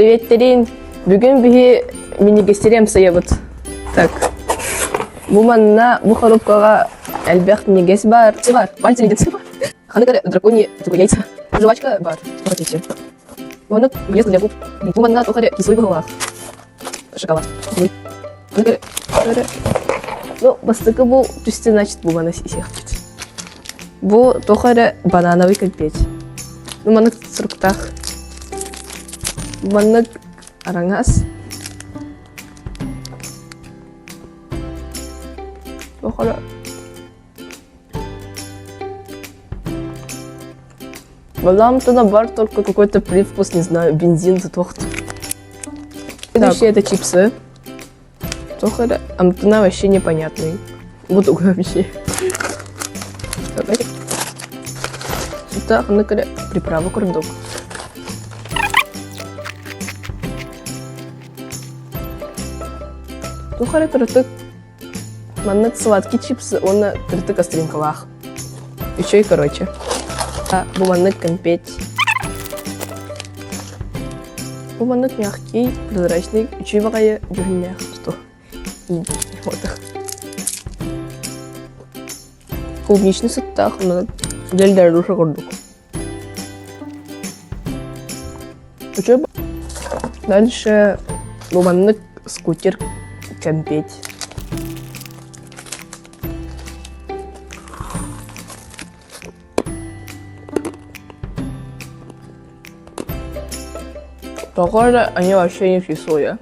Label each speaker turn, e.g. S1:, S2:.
S1: Приветтерин. Бүгін бігі минигестерем sayabıt. Так. Bu manna bu коробкаға әлбәқ негес бар. Пальцы негесі бар. Қаны драконий яйца. Жвачка бар. Смотрите. Оны ест для губ. Bu manna тохаре кислый головах. Шоколад. Ну, бастыкы бұл түсті, значит, бұл мана сисек. Бұл тохаре банановый конфет. Ну, манық сұрықтақ. Манық араңас. Тохаре. Балам туда бар, только какой-то привкус, не знаю, бензин затохт. Следующее это чипсы. Тохаре, амтына вообще непонятный. Вот вообще. Так, накаля приправа курдук. Тохаре тыртык. Маннык сладкий чипсы, он на тыртык остринкалах. Еще и короче. Bu маннык конфет. Bu маннык мягкий, прозрачный. Еще и вагая дюгнях. Что? Вот их. Клубничный сыттах, но дельдар душа гордук. Дальше луманнык скутер конфет. Похоже, они вообще не вкусные.